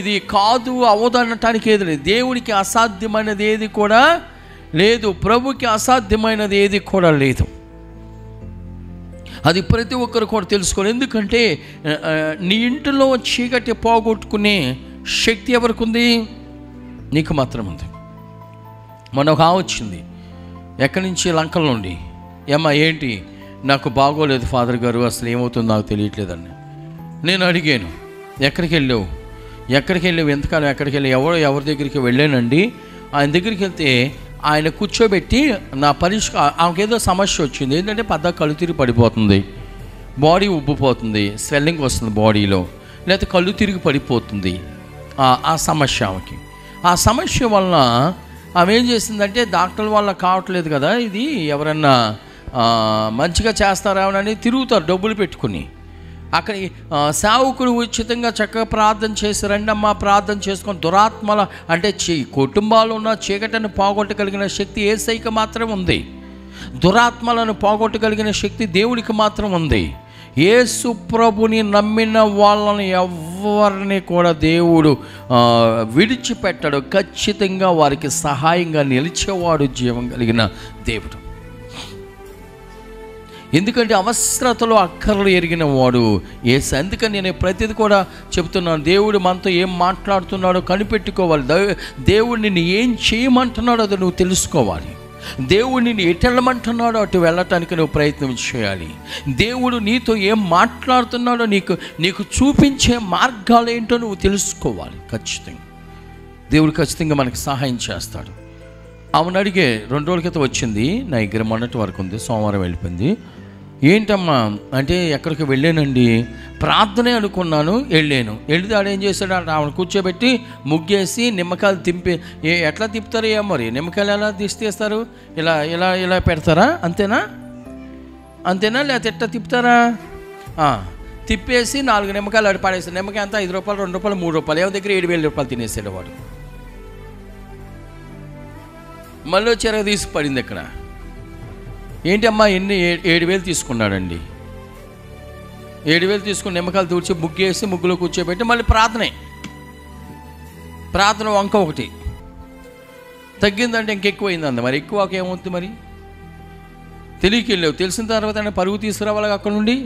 ఇది కాదు అవదనటానికి ఏది లేదు. దేవుడికి అసాధ్యమైనది ఏది కూడా లేదు, ప్రభుకి అసాధ్యమైనది ఏది కూడా లేదు. అది ప్రతి ఒక్కరు కూడా తెలుసుకోవాలి. ఎందుకంటే నీ ఇంటిలో చీకటి పోగొట్టుకునే శక్తి ఎవరికి ఉంది? నీకు మాత్రం ఉంది. మొన్న ఒక వచ్చింది ఎక్కడి నుంచి, లంకల నుండి. ఏమ్మా ఏంటి, నాకు బాగోలేదు ఫాదర్ గారు, అసలు ఏమవుతుందో నాకు తెలియట్లేదండి. నేను అడిగాను, ఎక్కడికి వెళ్ళావు, ఎంతకాలం ఎక్కడికి వెళ్ళావు? ఎవరి దగ్గరికి వెళ్ళానండి. ఆయన దగ్గరికి వెళ్తే ఆయన కూర్చోబెట్టి నా ఆమెకేదో సమస్య వచ్చింది. ఏంటంటే పెద్ద కళ్ళు తిరిగి పడిపోతుంది, బాడీ ఉబ్బిపోతుంది, స్వెల్లింగ్ వస్తుంది బాడీలో, లేకపోతే కళ్ళు తిరిగి పడిపోతుంది. ఆ సమస్య ఆమెకి. ఆ సమస్య వలన ఆమె ఏం చేసిందంటే, డాక్టర్ల వల్ల కావట్లేదు కదా, ఇది ఎవరన్నా మంచిగా చేస్తారా అని తిరుగుతారు డబ్బులు పెట్టుకుని. అక్కడ సేవకుడు ఉచితంగా చక్కగా ప్రార్థన చేసి, రండమ్మా ప్రార్థన చేసుకొని, దురాత్మల అంటే కుటుంబాలు ఉన్న చీకటిని పోగొట్టగలిగిన శక్తి యేసయ్యకి మాత్రం ఉంది. దురాత్మలను పోగొట్టగలిగిన శక్తి దేవుడికి మాత్రం ఉంది. యేసు ప్రభుని నమ్మిన వాళ్ళని ఎవరిని కూడా దేవుడు విడిచిపెట్టడు. ఖచ్చితంగా వారికి సహాయంగా నిలిచేవాడు జీవం కలిగిన దేవుడు. ఎందుకంటే అవసరతలో అక్కర్లు ఎరిగిన వాడు యేసు. అందుకని నేను ప్రతిదీ కూడా చెప్తున్నాను, దేవుడు మనతో ఏం మాట్లాడుతున్నాడో కనిపెట్టుకోవాలి. దేవుడు నిన్ను ఏం చేయమంటున్నాడో అది నువ్వు తెలుసుకోవాలి. దేవుడు నిన్ను ఎటు వెళ్ళమంటున్నాడో అటు వెళ్ళటానికి నువ్వు ప్రయత్నం చేయాలి. దేవుడు నీతో ఏం మాట్లాడుతున్నాడో నీకు చూపించే మార్గాలు ఏంటో నువ్వు తెలుసుకోవాలి. ఖచ్చితంగా దేవుడు ఖచ్చితంగా మనకి సహాయం చేస్తాడు. ఆమెను అడిగే 2 రోజుల క్రితం వచ్చింది, నా దగ్గర మొన్నటి వరకు ఉంది, సోమవారం వెళ్ళిపోయింది. ఏంటమ్మా అంటే, ఎక్కడికి వెళ్ళానండి, ప్రార్థనే అనుకున్నాను, వెళ్తే ఆడు ఏం చేశాడు అంటే, ఆమెను కూర్చోబెట్టి ముగ్గేసి నిమ్మకాయలు ఎట్లా తిప్పుతారు ఏమో మరి, నిమ్మకాయలు ఎలా తీస్తారు, ఇలా ఇలా ఇలా పెడతారా, అంతేనా లేకపోతే ఎట్లా తిప్పుతారా? తిప్పేసి 4 నిమ్మకాయలు ఆడి పాడేస్తాడు. నిమ్మకాయ అంతా 5 రూపాయలు, 2 రూపాయలు, 3 రూపాయలు, ఎవరి దగ్గర 7,000 రూపాయలు తినేసాడు వాడు. మళ్ళీ చెరగ తీసి పడింది ఇక్కడ. ఏంటమ్మా 7,000 తీసుకున్నాడండి. 7,000 తీసుకుని నిమ్మకాయలు తూర్చి ముగ్గేసి ముగ్గులో కూర్చోబెట్టి మళ్ళీ ప్రార్థన వంక ఒకటి తగ్గిందంటే ఇంకెక్కువైంది అంద. మరి ఎక్కువ ఏమవుతుంది మరి, తెలియకెళ్ళావు. తెలిసిన తర్వాత పరుగు తీసుకురావాలి అక్కడ నుండి.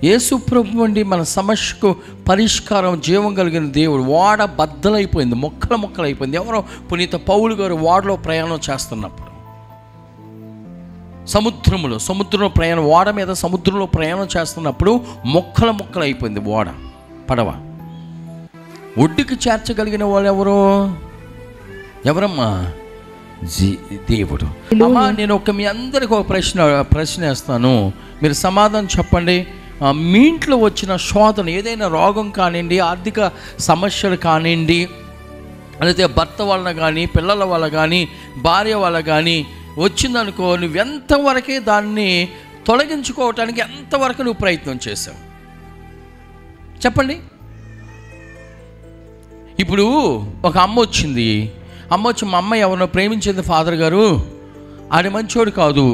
యేసు ప్రభు అండి మన సమస్యకు పరిష్కారం, జీవం కలిగిన దేవుడు. వాడ బద్దలైపోయింది, మొక్కలైపోయింది. ఎవరో పునీత పౌలు గారు వాడలో ప్రయాణం చేస్తున్నప్పుడు సముద్రంలో ప్రయాణం, ఓడ మీద సముద్రంలో ప్రయాణం చేస్తున్నప్పుడు మొక్కలైపోయింది ఓడ, పడవ. ఒడ్డుకి చేర్చగలిగిన వాళ్ళు ఎవరమ్మా? దేవుడు. అమ్మా నేను మీ అందరికి ఒక ప్రశ్న వేస్తాను, మీరు సమాధానం చెప్పండి. మీ ఇంట్లో వచ్చిన శోధన, ఏదైనా రోగం కానివ్వండి, ఆర్థిక సమస్యలు కానివ్వండి, లేకపోతే భర్త వలన కానీ, పిల్లల వల్ల కానీ, భార్య వల్ల కానీ వచ్చిందనుకో, నువ్వు ఎంతవరకే దాన్ని తొలగించుకోవటానికి ఎంతవరకు నువ్వు ప్రయత్నం చేసావు చెప్పండి. ఇప్పుడు ఒక అమ్మ వచ్చి మా అమ్మ ఎవరినో ప్రేమించింది ఫాదర్ గారు, ఆడు మంచోడు కాదు,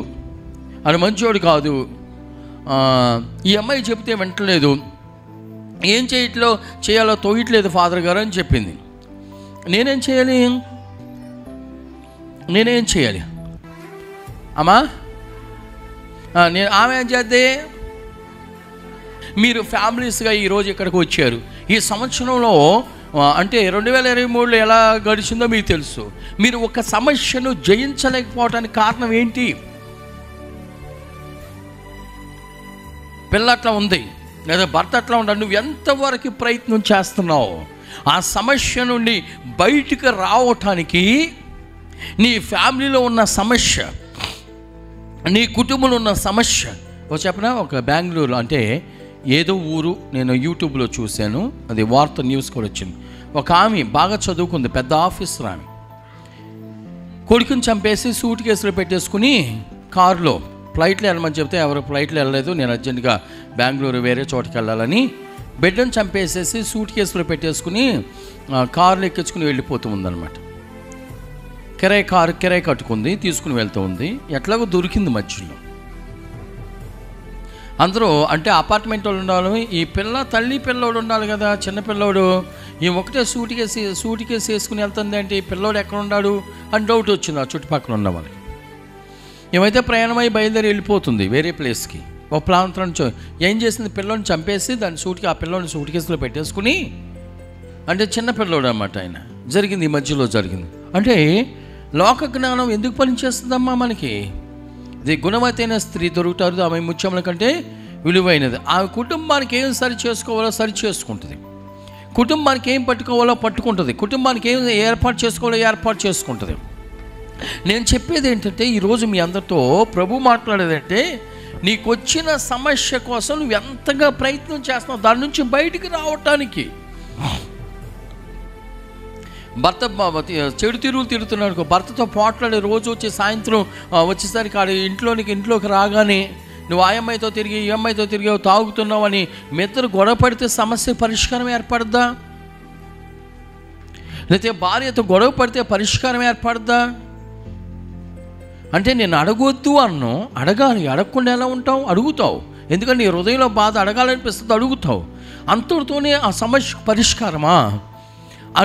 ఈ అమ్మాయి చెప్తే వింటలేదు, ఏం చేయాలో తోయట్లేదు ఫాదర్ గారు అని చెప్పింది. నేనేం చేయాలి అమ్మా? ఆమె ఏం చేద్దే? మీరు ఫ్యామిలీస్గా ఈరోజు ఇక్కడికి వచ్చారు. ఈ సంవత్సరంలో అంటే 2023లో ఎలా గడిచిందో మీకు తెలుసు. మీరు ఒక సమస్యను జయించలేకపోవడానికి కారణం ఏంటి? పిల్ల అట్లా ఉంది, లేదా భర్త అట్లా ఉండాలి, నువ్వు ఎంతవరకు ప్రయత్నం చేస్తున్నావు ఆ సమస్య నుండి బయటికి రావటానికి? నీ ఫ్యామిలీలో ఉన్న సమస్య, నీ కుటుంబంలో ఉన్న సమస్య. చెప్పనా, ఒక బెంగళూరు అంటే ఏదో ఊరు, నేను యూట్యూబ్లో చూశాను, అది వార్త న్యూస్ కూడా వచ్చింది. ఒక ఆమె బాగా చదువుకుంది, పెద్ద ఆఫీసర్ ఆమె. కొడుకుని చంపేసి సూట్ కేసులో పెట్టేసుకుని కారులో ఫ్లైట్లో వెళ్ళమని చెప్తే ఎవరు ఫ్లైట్లో వెళ్ళలేదు, నేను అర్జెంటుగా బెంగళూరు వేరే చోటుకి వెళ్ళాలని బిడ్డను చంపేసేసి సూట్ కేసులో పెట్టేసుకుని కారులో ఎక్కించుకుని వెళ్ళిపోతూ ఉందన్నమాట. కిరాయి కట్టుకుంది, తీసుకుని వెళ్తూ ఉంది. ఎట్లాగో దొరికింది మధ్యలో. అందరూ అంటే అపార్ట్మెంట్ వాళ్ళు ఉండాలి, ఈ తల్లి పిల్లోడు ఉండాలి కదా, చిన్న పిల్లోడు. ఈ ఒకటే సూట్ కేసు వేసుకుని వెళ్తుంది అంటే ఈ పిల్లోడు ఎక్కడ ఉన్నాడు అని డౌట్ వచ్చింది ఆ చుట్టుపక్కల ఉన్న వాళ్ళకి. ఏమైతే ప్రయాణమై బయలుదేరి వెళ్ళిపోతుంది వేరే ప్లేస్కి. ఒక ప్రాంతం నుంచి ఏం చేసింది, పిల్లోని చంపేసి దాని ఆ పిల్లోని సూట్ కేసులో పెట్టేసుకుని, అంటే చిన్న పిల్లోడు అన్నమాట ఆయన. జరిగింది, ఈ మధ్యలో జరిగింది. అంటే లోక జ్ఞానం ఎందుకు పనిచేస్తుందమ్మా మనకి? ఇది గుణవతైన స్త్రీ దొరుకుతారు, ఆమె ముత్యముల కంటే విలువైనది. ఆ కుటుంబానికి ఏం సరి చేసుకోవాలో సరి చేసుకుంటుంది, కుటుంబానికి ఏం పట్టుకోవాలో పట్టుకుంటుంది, కుటుంబానికి ఏం ఏర్పాటు చేసుకోవాలో ఏర్పాటు చేసుకుంటుంది. నేను చెప్పేది ఏంటంటే ఈరోజు మీ అందరితో ప్రభు మాట్లాడేదంటే, నీకు వచ్చిన సమస్య కోసం నువ్వు ఎంతగా ప్రయత్నం చేస్తున్నావు దాని నుంచి బయటికి రావటానికి. భర్త చెడు తిరుగులు తిరుగుతున్నాడు, భర్తతో పోట్లాడే రోజు వచ్చి సాయంత్రం వచ్చేసరికి ఆడ ఇంట్లోకి రాగానే నువ్వు ఆ అమ్మాయితో తిరిగి ఈ అమ్మాయితో తిరిగావు, తాగుతున్నావు అని మీ ఇద్దరు గొడవ పడితే సమస్య పరిష్కారం ఏర్పడద్దా? లేకపోతే భార్యతో గొడవ పడితే పరిష్కారం ఏర్పడద్దా? అంటే నేను అడగొద్దు అన్నో, అడగాలి. అడగకుండా ఎలా ఉంటావు? అడుగుతావు. ఎందుకంటే నీ హృదయంలో బాధ అడగాలనిపిస్తుంది, అడుగుతావు. అంతటితోనే ఆ సమస్య పరిష్కారమా?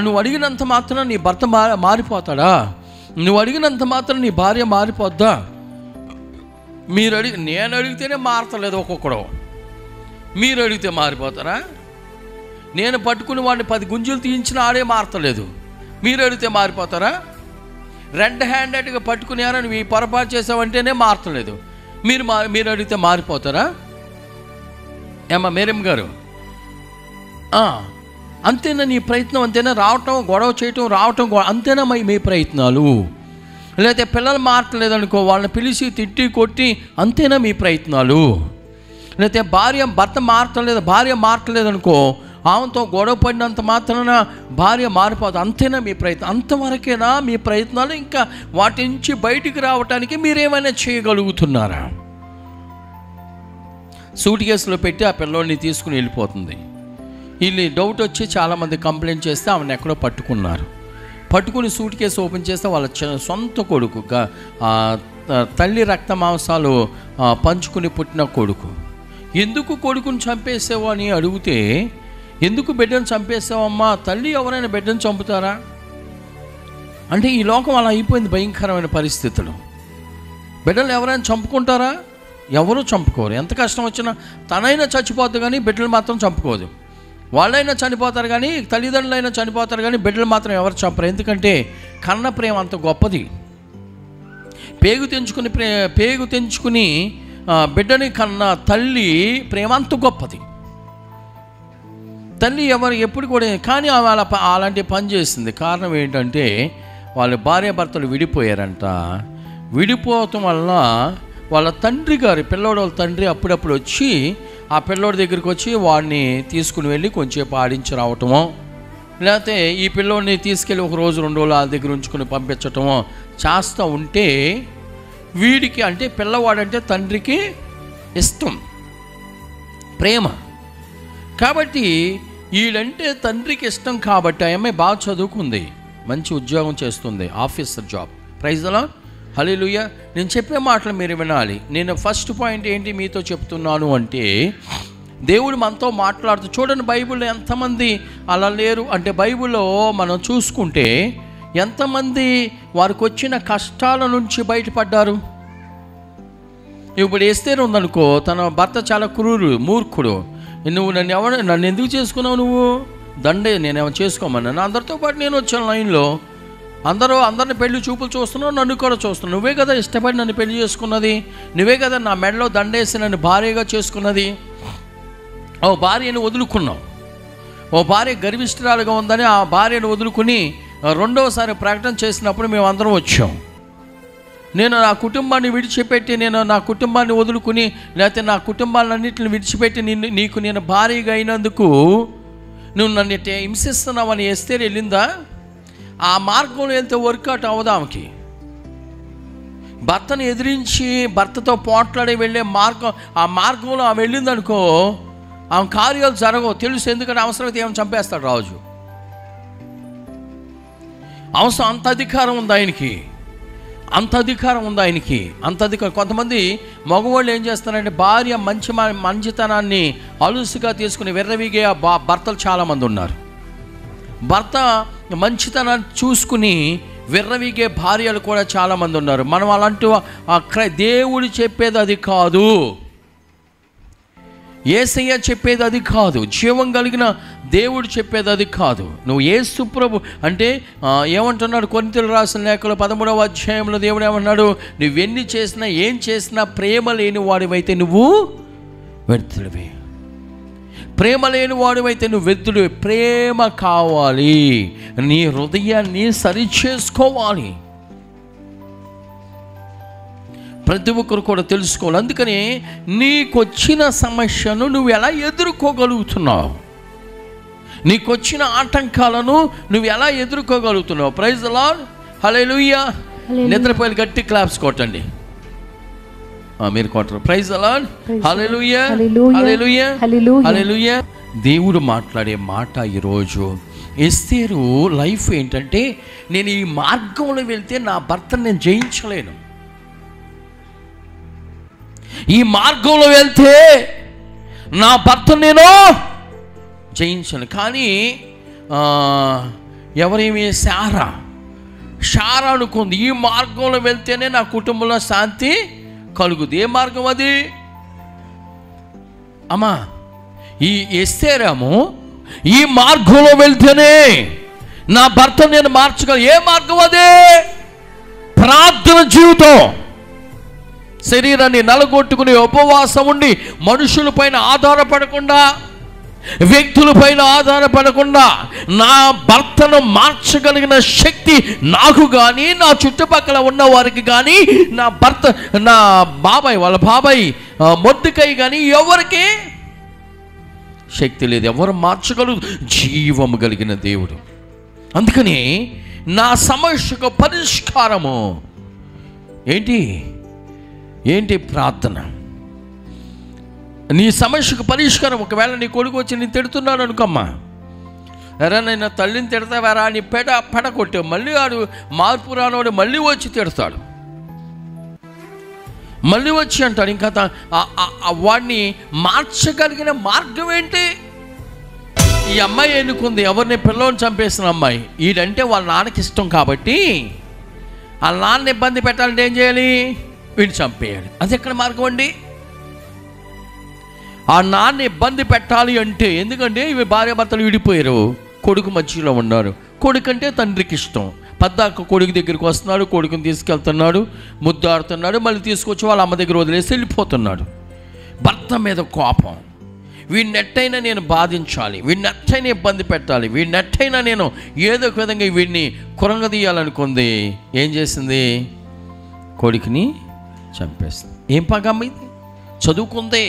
నువ్వు అడిగినంత మాత్రం నీ భర్త మారిపోతాడా? నువ్వు అడిగినంత మాత్రం నీ భార్య మారిపోద్దా? నేను అడిగితేనే మారతలేదు ఒక్కొక్కడు. మీరు అడిగితే మారిపోతారా? నేను పట్టుకుని వాడిని 10 గుంజులు తీయించిన ఆడే మారతలేదు, మీరు అడిగితే మారిపోతారా? రెడ్ హ్యాండెడ్గా పట్టుకున్నారా, నువ్వు ఈ పొరపాటు చేసావంటేనే మారతలేదు, మీరు అడిగితే మారిపోతారా? ఏమ్మా మేరం గారు, అంతేనా నీ ప్రయత్నం? అంతేనా రావటం, గొడవ చేయటం, రావటం, అంతేనా మీ ప్రయత్నాలు? లేకపోతే పిల్లలు మారట్లేదనుకో, వాళ్ళని పిలిచి తిట్టి కొట్టి, అంతేనా మీ ప్రయత్నాలు? లేకపోతే భర్త మారట్లేదు, భార్య మారట్లేదనుకో, ఆమెతో గొడవ పడినంత మాత్రాన భార్య మారిపోతుంది, అంతేనా మీ ప్రయత్నం? అంతవరకేనా మీ ప్రయత్నాలు? ఇంకా వాటి నుంచి బయటికి రావటానికి మీరేమైనా చేయగలుగుతున్నారా? సూట్ కేసులో పెట్టి ఆ పిల్లోడిని తీసుకుని వెళ్ళిపోతుంది. వీళ్ళు డౌట్ వచ్చి చాలామంది కంప్లైంట్ చేస్తే ఆమెను ఎక్కడో పట్టుకుని సూట్ కేసు ఓపెన్ చేస్తే వాళ్ళ సొంత కొడుకు, తల్లి రక్త మాంసాలు పంచుకుని పుట్టిన కొడుకు. ఎందుకు కొడుకుని చంపేసావు అని అడిగితే, ఎందుకు బిడ్డను చంపేసావమ్మా? తల్లి ఎవరైనా బిడ్డను చంపుతారా? అంటే ఈ లోకం అలా అయిపోయింది, భయంకరమైన పరిస్థితులు. బిడ్డలు ఎవరైనా చంపుకుంటారా? ఎవరు చంపుకోరు. ఎంత కష్టం వచ్చినా తనైనా చచ్చిపోద్దు కానీ బిడ్డలు మాత్రం చంపుకోదు. వాళ్ళైనా చనిపోతారు కానీ, తల్లిదండ్రులైనా చనిపోతారు కానీ బిడ్డలు మాత్రం ఎవరు చంపరు. ఎందుకంటే కన్న ప్రేమ అంత గొప్పది. పేగు తెంచుకుని బిడ్డని కన్న తల్లి ప్రేమ అంత గొప్పది. తల్లి ఎప్పుడు కూడా, కానీ వాళ్ళ అలాంటి పని చేసింది. కారణం ఏంటంటే వాళ్ళ భార్యాభర్తలు విడిపోయారంట. విడిపోవటం వల్ల వాళ్ళ తండ్రి గారు, పిల్లోడు వాళ్ళ తండ్రి అప్పుడప్పుడు వచ్చి ఆ పిల్లోడి దగ్గరికి వచ్చి వాడిని తీసుకుని వెళ్ళి కొంచెంసేపు ఆడించి రావటమో, లేకపోతే ఈ పిల్లోడిని తీసుకెళ్ళి 1 రోజు 2 రోజులు వాళ్ళ దగ్గర ఉంచుకొని పంపించటమో చేస్తూ ఉంటే, వీడికి అంటే పిల్లవాడంటే తండ్రికి ఇష్టం, ప్రేమ. కాబట్టి వీడంటే తండ్రికి ఇష్టం కాబట్టి ఆ అమ్మాయి బాగా చదువుకుంది, మంచి ఉద్యోగం చేస్తుంది, officer job. Praise the lord, hallelujah. నేను చెప్పే మాటలు మీరు వినాలి. నేను ఫస్ట్ పాయింట్ ఏంటి మీతో చెప్తున్నాను అంటే, దేవుడు మనతో మాట్లాడుతూ, చూడండి బైబిల్లో ఎంతమంది అలా లేరు అంటే, బైబిల్లో మనం చూసుకుంటే ఎంతమంది వారికి వచ్చిన కష్టాల నుంచి బయటపడ్డారు. ఇప్పుడు ఎస్తేరు ఉందనుకో, తన భర్త చాలా మూర్ఖుడు. నువ్వు నన్ను ఎందుకు చేసుకున్నావు? నువ్వు నేనేమో చేసుకోమన్నా, అందరితో పాటు నేను వచ్చాను లైన్లో, అందరిని పెళ్లి చూపులు చూస్తున్నావు, నన్ను కూడా చూస్తున్నావు. నువ్వే కదా ఇష్టపడి నన్ను పెళ్లి చేసుకున్నది, నువ్వే కదా నా మెడలో దండేసి నన్ను భార్యగా చేసుకున్నది. ఓ భార్యను వదులుకున్నావు, ఓ భార్య గర్విష్ఠురాలుగా ఉందని ఆ భార్యను వదులుకుని రెండవసారి ప్రకటన చేసినప్పుడు మేము అందరం వచ్చాం. నేను నా కుటుంబాన్ని విడిచిపెట్టి, నేను నా కుటుంబాన్ని వదులుకుని, లేకపోతే నా కుటుంబాలన్నింటిని విడిచిపెట్టి నీకు నేను భార్యగా అయినందుకు నువ్వు నన్ను హింసిస్తున్నావని ఎస్తేరు వెళ్ళిందా? ఆ మార్గంలో వెళ్తే వర్కౌట్ అవ్వదు ఆమెకి. భర్తను ఎదిరించి భర్తతో పోట్లాడి వెళ్ళే మార్గం, ఆ మార్గంలో ఆమె వెళ్ళిందనుకో, ఆమె కార్యాలు జరగవు. తెలుసు, ఎందుకంటే అవసరమైతే ఏమైనా చంపేస్తాడు రాజు. అవసరం అంత అధికారం ఉంది ఆయనకి. అంత అధికారం ఉంది ఆయనకి, అంత అధికారం. కొంతమంది మగవాళ్ళు ఏం చేస్తారంటే భార్య మంచితనాన్ని అలుసుగా తీసుకుని విర్రవీగే భర్తలు చాలామంది ఉన్నారు. భర్త మంచితనాన్ని చూసుకుని విర్రవీగే భార్యలు కూడా చాలామంది ఉన్నారు. మనం అలాంటి దేవుడు చెప్పేది అది కాదు, యేసయ్య చెప్పేది అది కాదు, జీవం కలిగిన దేవుడు చెప్పేది అది కాదు. నువ్వు యేసు ప్రభు అంటే ఏమంటున్నాడు కొరింథీయులకు రాసిన లేఖలో 13వ అధ్యాయంలో దేవుడు ఏమన్నాడు, నువ్వెన్ని చేసినా ఏం చేసినా ప్రేమ లేని వాడివైతే నువ్వు వ్యర్థుడివి. ప్రేమ లేని వాడివైతే నువ్వు వ్యర్థుడివి. ప్రేమ కావాలి, నీ హృదయాన్ని సరిచేసుకోవాలి. ప్రతి ఒక్కరు కూడా తెలుసుకోవాలి. అందుకని నీకొచ్చిన సమస్యను నువ్వు ఎలా ఎదుర్కోగలుగుతున్నావు, నీకొచ్చిన ఆటంకాలను నువ్వు ఎలా ఎదుర్కోగలుగుతున్నావు. ప్రైజ్ ది లార్డ్, హల్లెలూయా. నిద్రపోయి గట్టి క్లాప్స్ కొట్టండి, మీరు కొట్టరు. ప్రైజ్ ది లార్డ్, హల్లెలూయా, హల్లెలూయా, హల్లెలూయా. దేవుడు మాట్లాడే మాట ఈరోజు ఎస్తేరు లైఫ్ ఏంటంటే, నేను ఈ మార్గంలో వెళ్తే నా భర్తను నేను జయించలేను, ఈ మార్గంలో వెళ్తే నా భర్తను నేను జయించను. కానీ ఎవరేమి శారా అనుకుంది, ఈ మార్గంలో వెళ్తేనే నా కుటుంబంలో శాంతి కలుగుద్ది. ఏ మార్గం అది అమ్మా? ఈ ఎస్తేరేమో ఈ మార్గంలో వెళ్తేనే నా భర్తను నేను మార్చగలను. ఏ మార్గం అదే? ప్రార్థన జీవితం. శరీరాన్ని నలగొట్టుకుని ఉపవాసం ఉండి మనుషులపైన ఆధారపడకుండా, వ్యక్తులపైన ఆధారపడకుండా నా భర్తను మార్చగలిగిన శక్తి నాకు కానీ, నా చుట్టుపక్కల ఉన్న వారికి కానీ, నా బాబాయ్ వాళ్ళ బాబాయ్ మొర్దెకై కానీ ఎవరికి శక్తి లేదు. ఎవరు మార్చగలరు? జీవము కలిగిన దేవుడు. అందుకని నా సమస్యకు పరిష్కారము ఏంటి? ప్రార్థన. నీ సమస్యకు పరిష్కారం. ఒకవేళ నీ కొడుకు వచ్చి నేను తిడుతున్నాడు అనుకోమ్మా, ఎరా నేను తల్లిని తిడతావారా నీ పెడ కొట్టావు, మళ్ళీ వాడు మార్పు రానోడు మళ్ళీ వచ్చి తిడతాడు, మళ్ళీ వచ్చి అంటాడు. ఇంకా వాడిని మార్చగలిగిన మార్గం ఏంటి? ఈ అమ్మాయి ఎన్నుకుంది ఎవరిని? పిల్లోని చంపేసిన అమ్మాయి. వీడంటే వాళ్ళ నాన్నకి ఇష్టం కాబట్టి వాళ్ళ నాన్న ఇబ్బంది పెట్టాలంటే ఏం చేయాలి? వీడిని చంపేయాలి. అది ఎక్కడ మార్గం అండి? ఆ నాన్న ఇబ్బంది పెట్టాలి అంటే, ఎందుకంటే ఇవి భార్యాభర్తలు విడిపోయారు, కొడుకు మధ్యలో ఉన్నారు. కొడుకు అంటే తండ్రికి ఇష్టం. పద్దాక కొడుకు దగ్గరికి వస్తున్నాడు, కొడుకుని తీసుకెళ్తున్నాడు, ముద్దాడుతున్నాడు, మళ్ళీ తీసుకొచ్చి వాళ్ళ అమ్మ దగ్గర వదిలేసి వెళ్ళిపోతున్నాడు. భర్త మీద కోపం, వీడినెట్టయినా నేను బాధించాలి, వీడినెట్టయినా ఇబ్బంది పెట్టాలి, వీడినెట్టయినా నేను ఏదో ఒక విధంగా వీడిని కురంగదీయాలనుకుంది. ఏం చేసింది? కొడుకుని చంపేస్తుంది. ఏం పగమ్మ ఇది? చదువుకుందే,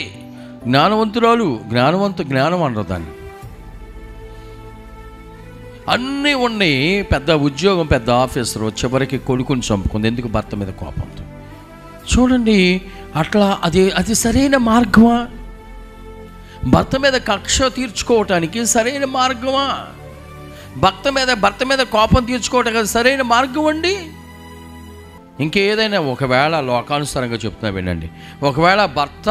జ్ఞానవంతురాలు, జ్ఞానం అనరు దాన్ని. అన్నీ ఉన్నాయి, పెద్ద ఉద్యోగం, పెద్ద ఆఫీసర్, చివరికి కొడుకుని చంపుకుంది. ఎందుకు? భర్త మీద కోపంతో. చూడండి, అట్లా అది సరైన మార్గమా? భర్త మీద కక్ష తీర్చుకోవటానికి సరైన మార్గమా? భర్త మీద కోపం తీర్చుకోవటానికి అది సరైన మార్గం అండి? ఇంకేదైనా ఒకవేళ లోకానుసారంగా చెప్తున్నా వినండి, ఒకవేళ భర్త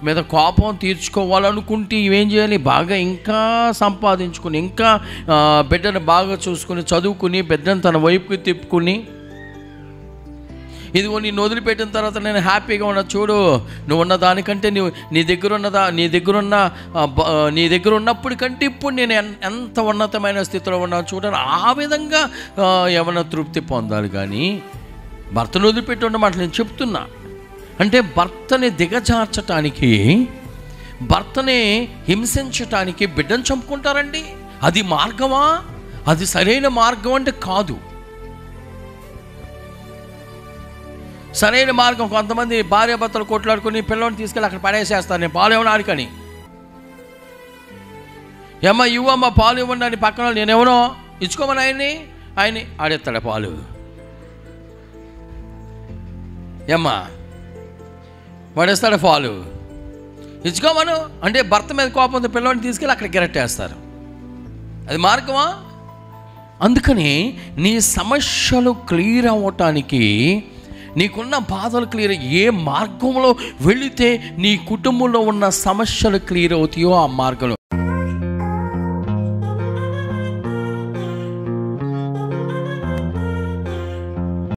మీద కోపం తీర్చుకోవాలనుకుంటే ఇవేం చేయాలి? బాగా ఇంకా సంపాదించుకుని, ఇంకా బిడ్డను బాగా చూసుకుని, చదువుకుని, బిడ్డను తన వైపుకి తిప్పుకుని, ఇదిగో నేను వదిలిపెట్టిన తర్వాత నేను హ్యాపీగా ఉన్నా చూడు, నువ్వు ఉన్న దానికంటే నీ దగ్గర ఉన్నప్పుడు కంటే ఇప్పుడు నేను ఎంత ఉన్నతమైన స్థితిలో ఉన్నాను చూడాలి. ఆ విధంగా ఏమైనా తృప్తి పొందాలి. కానీ భర్తను వదిలిపెట్టి ఉండమాట నేను చెప్తున్నా. అంటే భర్తని దిగజార్చటానికి, భర్తని హింసించటానికి బిడ్డను చంపుకుంటారండి. అది మార్గమా? అది సరైన మార్గం అంటే కాదు. సరైన మార్గం కొంతమంది భార్యాభర్తలు కొట్లాడుకుని పిల్లల్ని తీసుకెళ్ళి అక్కడ పడేసేస్తాను, నేను పాలు ఇవ్వడానికని. ఏమ్మా ఇవ్వమ్మా పాలు ఇవ్వండి అని పక్కన నేనెవనో ఇచ్చుకోమని ఆయన్ని ఆడేస్తాడు పాలు. ఏమ్మా వాడేస్తాడు పాలు, ఇచ్చుకోమను అంటే భర్త మీద కోపంతో పిల్లల్ని తీసుకెళ్ళి అక్కడ గిరట్టేస్తారు. అది మార్గమా? అందుకని నీ సమస్యలు క్లియర్ అవ్వటానికి నీకున్న బాధలు క్లియర్, ఏ మార్గంలో వెళితే నీ కుటుంబంలో ఉన్న సమస్యలు క్లియర్ అవుతాయో ఆ మార్గంలో.